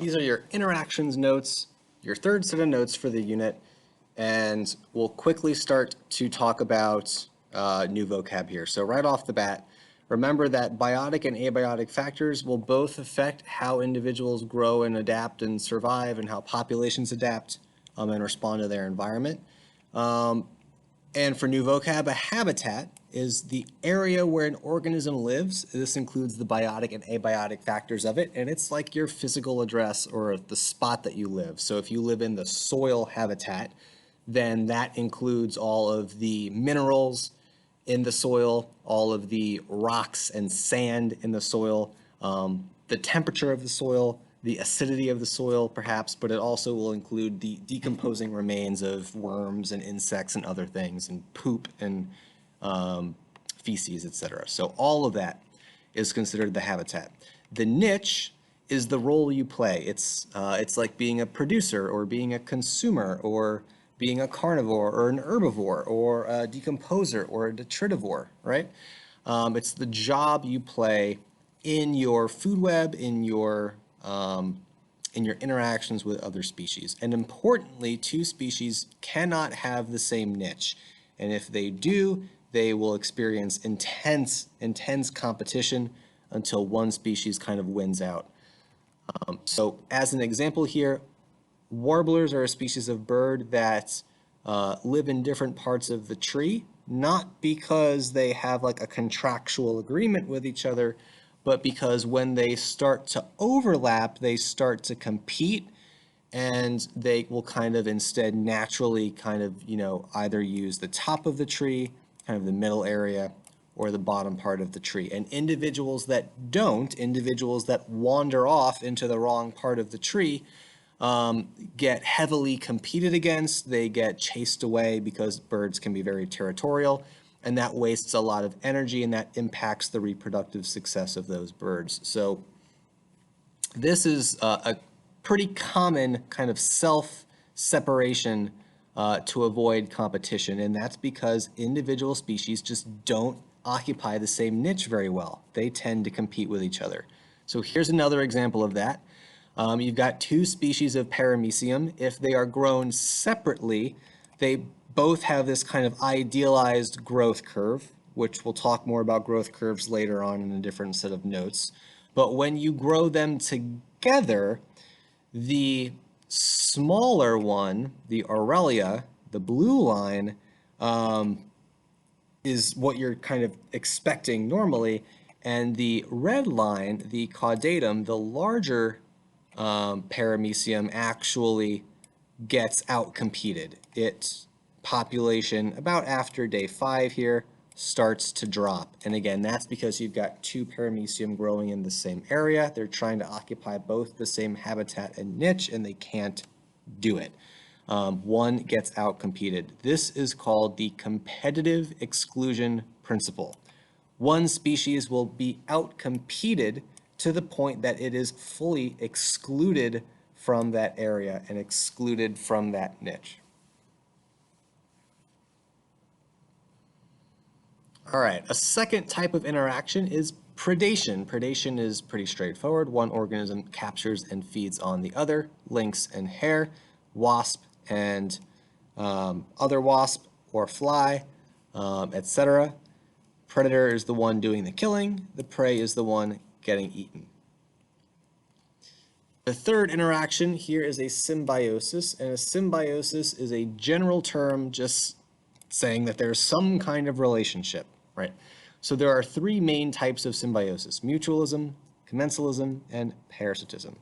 These are your interactions notes, your third set of notes for the unit, and we'll quickly start to talk about new vocab here. So right off the bat, remember that biotic and abiotic factors will both affect how individuals grow and adapt and survive and how populations adapt and respond to their environment. And for new vocab, a habitat is the area where an organism lives. This includes the biotic and abiotic factors of it, and it's like your physical address or the spot that you live. So if you live in the soil habitat, then that includes all of the minerals in the soil, all of the rocks and sand in the soil, the temperature of the soil, the acidity of the soil perhaps, but it also will include the decomposing remains of worms and insects and other things, and poop and feces, etc. So all of that is considered the habitat. The niche is the role you play. It's like being a producer or being a consumer or being a carnivore or an herbivore or a decomposer or a detritivore, right? It's the job you play in your food web, in your interactions with other species. And importantly, two species cannot have the same niche. And if they do, they will experience intense competition until one species kind of wins out. So as an example here, warblers are a species of bird that live in different parts of the tree, not because they have like a contractual agreement with each other, but because when they start to overlap, they start to compete, and they will kind of instead naturally kind of, either use the top of the tree, kind of the middle area, or the bottom part of the tree. And individuals that wander off into the wrong part of the tree, get heavily competed against. They get chased away because birds can be very territorial, and that wastes a lot of energy, and that impacts the reproductive success of those birds. So this is a pretty common kind of self-separation to avoid competition, and that's because individual species just don't occupy the same niche very well. They tend to compete with each other. So here's another example of that. You've got two species of Paramecium. If they are grown separately, they both have this kind of idealized growth curve, which we'll talk more about growth curves later on in a different set of notes. But when you grow them together, the smaller one, the Aurelia, the blue line, is what you're kind of expecting normally. And the red line, the caudatum, the larger Paramecium, actually gets outcompeted. Its population, about after day 5 here, starts to drop. And again, that's because you've got two Paramecium growing in the same area. They're trying to occupy both the same habitat and niche, and they can't do it. One gets outcompeted. This is called the competitive exclusion principle. One species will be outcompeted to the point that it is fully excluded from that area and excluded from that niche. All right, a second type of interaction is predation. Predation is pretty straightforward. One organism captures and feeds on the other, lynx and hare, wasp and other wasp or fly, etc. Predator is the one doing the killing, the prey is the one getting eaten. The third interaction here is a symbiosis, and a symbiosis is a general term just saying that there's some kind of relationship, right? So there are three main types of symbiosis: mutualism, commensalism, and parasitism.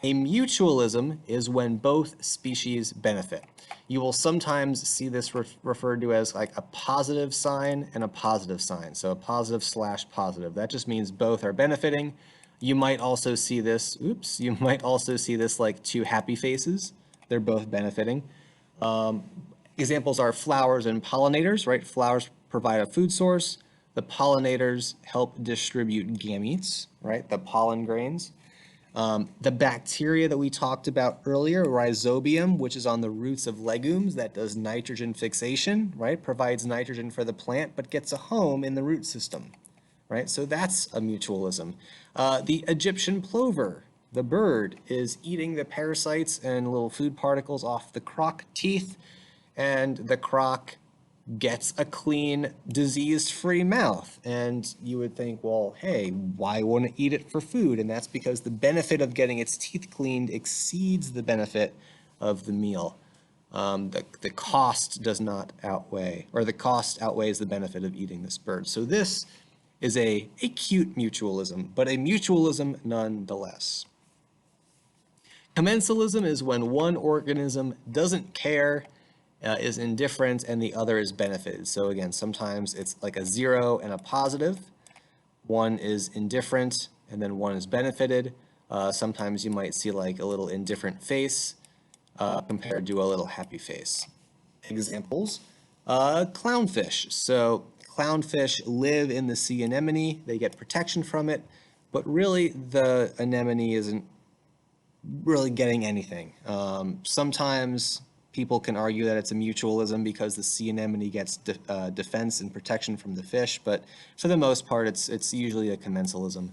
A mutualism is when both species benefit. You will sometimes see this referred to as like a positive sign and a positive sign. So a positive / positive. That just means both are benefiting. You might also see this, like two happy faces. They're both benefiting. Examples are flowers and pollinators, right? Flowers provide a food source. The pollinators help distribute gametes, right? The pollen grains. The bacteria that we talked about earlier, Rhizobium, which is on the roots of legumes, that does nitrogen fixation, right? Provides nitrogen for the plant, but gets a home in the root system, right? So that's a mutualism. The Egyptian plover The bird is eating the parasites and little food particles off the croc teeth, and the croc gets a clean, disease-free mouth. And you would think, well, hey, why wouldn't it eat it for food? And that's because the benefit of getting its teeth cleaned exceeds the benefit of the meal. The cost does not outweigh, or the cost outweighs the benefit of eating this bird. So this is a cute mutualism, but a mutualism nonetheless. Commensalism is when one organism doesn't care, is indifferent, and the other is benefited. So again, sometimes it's like a 0 and a positive. One is indifferent, and then one is benefited. Sometimes you might see like a little indifferent face compared to a little happy face. Examples, clownfish. So clownfish live in the sea anemone. They get protection from it, but really the anemone isn't really getting anything. Sometimes people can argue that it's a mutualism because the sea anemone gets defense and protection from the fish, but for the most part, it's usually a commensalism.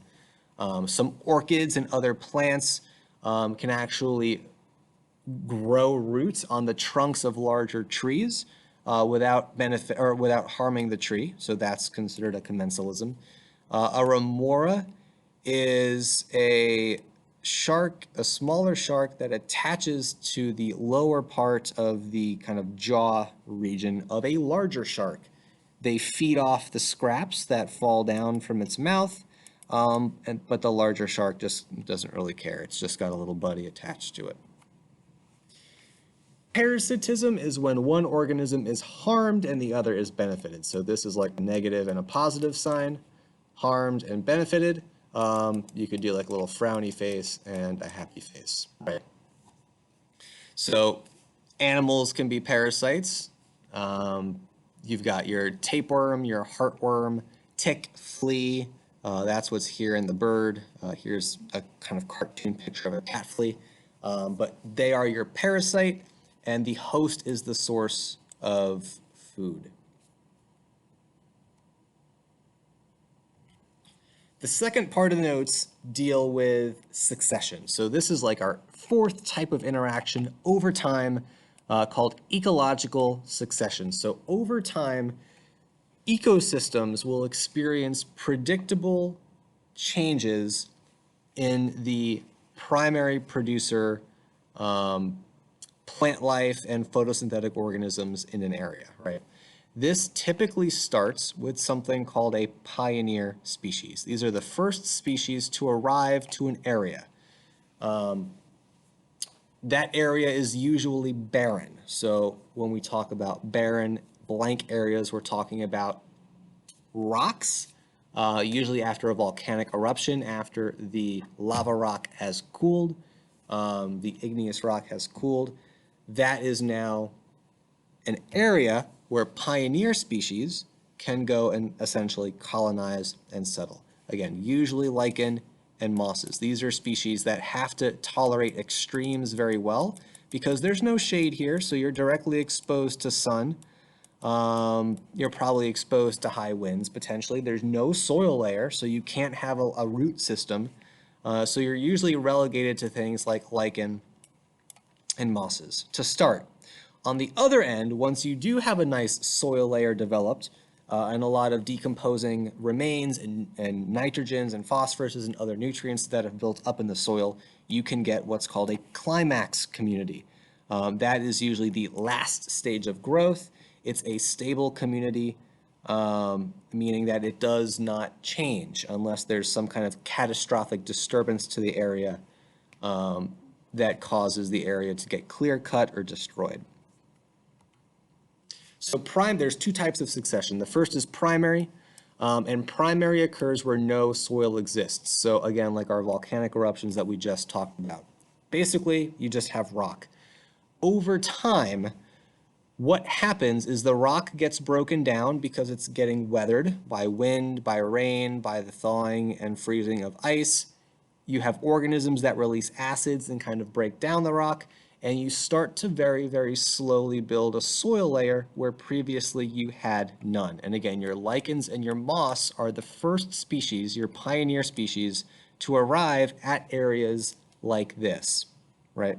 Some orchids and other plants can actually grow roots on the trunks of larger trees without benefit or without harming the tree, so that's considered a commensalism. A remora is a shark, a smaller shark that attaches to the lower part of the kind of jaw region of a larger shark. They feed off the scraps that fall down from its mouth, but the larger shark just doesn't really care. It's just got a little buddy attached to it. Parasitism is when one organism is harmed and the other is benefited. So this is like a negative and a positive sign, harmed and benefited. You could do like a little frowny face and a happy face, right? So animals can be parasites. You've got your tapeworm, your heartworm, tick, flea. That's what's here in the bird. Here's a kind of cartoon picture of a cat flea. But they are your parasite, and the host is the source of food. The second part of the notes deal with succession. So this is like our fourth type of interaction over time called ecological succession. So over time, ecosystems will experience predictable changes in the primary producer plant life and photosynthetic organisms in an area, right? This typically starts with something called a pioneer species. These are the first species to arrive to an area. That area is usually barren. So when we talk about barren blank areas, we're talking about rocks, usually after a volcanic eruption, after the lava rock has cooled, the igneous rock has cooled. That is now an area where pioneer species can go and essentially colonize and settle. Again, usually lichen and mosses. These are species that have to tolerate extremes very well because there's no shade here, so you're directly exposed to sun. You're probably exposed to high winds potentially. There's no soil layer, so you can't have a root system. So you're usually relegated to things like lichen and mosses to start. On the other end, once you do have a nice soil layer developed and a lot of decomposing remains and nitrogens and phosphoruses and other nutrients that have built up in the soil, you can get what's called a climax community. That is usually the last stage of growth. It's a stable community, meaning that it does not change unless there's some kind of catastrophic disturbance to the area that causes the area to get clear-cut or destroyed. So there's two types of succession. The first is primary, and primary occurs where no soil exists. So again, like our volcanic eruptions that we just talked about. Basically, you just have rock. Over time, what happens is the rock gets broken down because it's getting weathered by wind, by rain, by the thawing and freezing of ice. You have organisms that release acids and kind of break down the rock, and you start to very, very slowly build a soil layer where previously you had none. And again, your lichens and your moss are the first species, your pioneer species, to arrive at areas like this, right?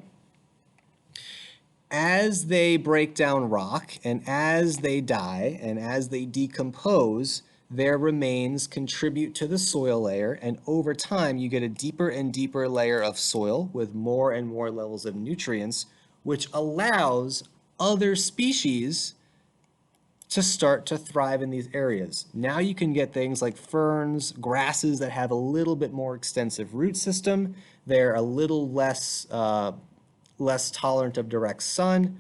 As they break down rock and as they die and as they decompose, their remains contribute to the soil layer, and over time you get a deeper and deeper layer of soil with more and more levels of nutrients, which allows other species to start to thrive in these areas. Now you can get things like ferns, grasses that have a little bit more extensive root system. They're a little less less tolerant of direct sun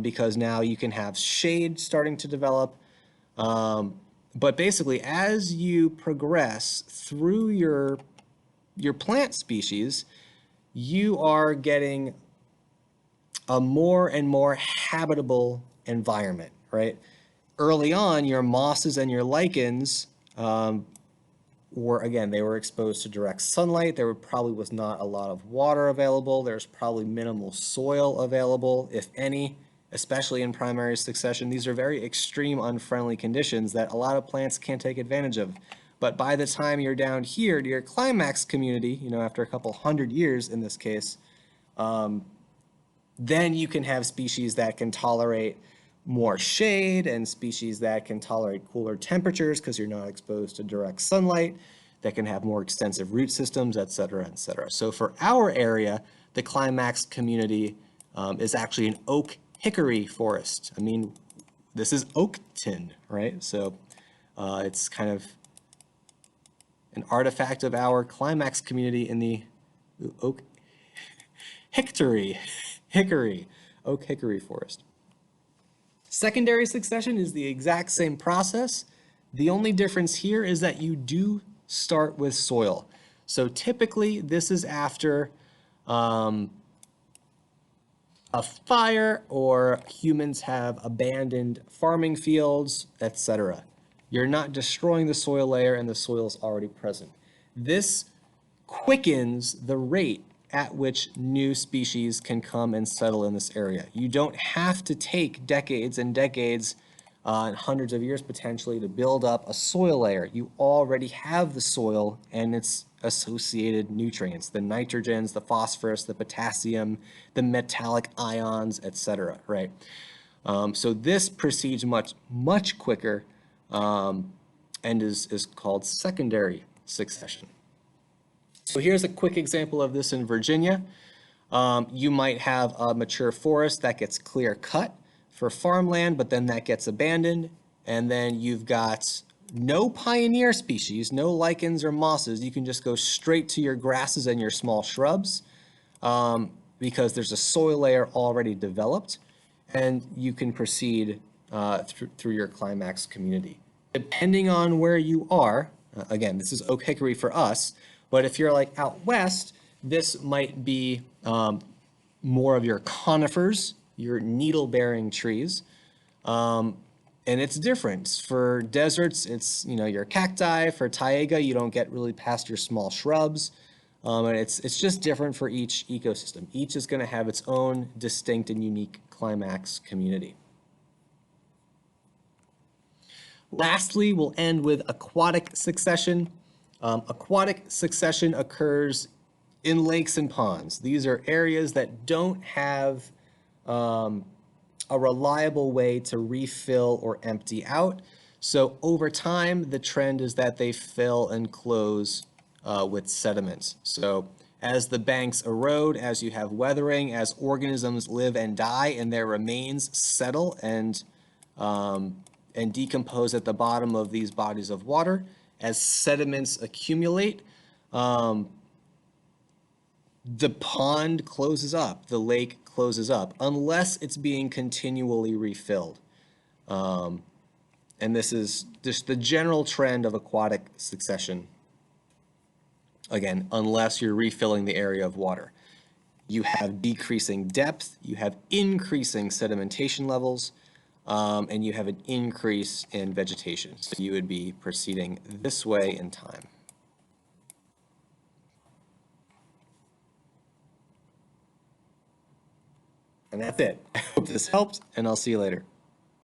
because now you can have shade starting to develop. But basically, as you progress through your plant species, you are getting a more and more habitable environment, right? Early on, your mosses and your lichens were, again, they were exposed to direct sunlight. There probably was not a lot of water available. There's probably minimal soil available, if any, especially in primary succession. These are very extreme, unfriendly conditions that a lot of plants can't take advantage of. But by the time you're down here to your climax community, after a couple hundred years in this case, then you can have species that can tolerate more shade and species that can tolerate cooler temperatures because you're not exposed to direct sunlight, that can have more extensive root systems, et cetera, et cetera. So for our area, the climax community is actually an oak hickory forest. I mean, this is Oakton, right? So it's kind of an artifact of our climax community in the oak hickory, oak hickory forest. Secondary succession is the exact same process. The only difference here is that you do start with soil. So typically this is after a fire or humans have abandoned farming fields, etc. You're not destroying the soil layer and the soil is already present. This quickens the rate at which new species can come and settle in this area. You don't have to take decades and decades and hundreds of years potentially to build up a soil layer. You already have the soil and its associated nutrients, the nitrogens, the phosphorus, the potassium, the metallic ions, etc. Right? So this proceeds much quicker and is called secondary succession. So here's a quick example of this in Virginia. You might have a mature forest that gets clear cut for farmland, but then that gets abandoned. And then you've got no pioneer species, no lichens or mosses. You can just go straight to your grasses and your small shrubs because there's a soil layer already developed. And you can proceed through your climax community. Depending on where you are, again, this is oak hickory for us, but if you're like out west, this might be more of your conifers, your needle-bearing trees. And it's different. For deserts, it's your cacti. For taiga, you don't get really past your small shrubs. And it's just different for each ecosystem. Each is going to have its own distinct and unique climax community. Lastly, we'll end with aquatic succession. Aquatic succession occurs in lakes and ponds. These are areas that don't have a reliable way to refill or empty out. So over time, the trend is that they fill and close with sediment. So as the banks erode, as you have weathering, as organisms live and die and their remains settle and decompose at the bottom of these bodies of water, as sediments accumulate, the pond closes up, the lake closes up, unless it's being continually refilled. And this is just the general trend of aquatic succession. Again, unless you're refilling the area of water. You have decreasing depth, you have increasing sedimentation levels, and you have an increase in vegetation. So you would be proceeding this way in time. And that's it. I hope this helped, and I'll see you later.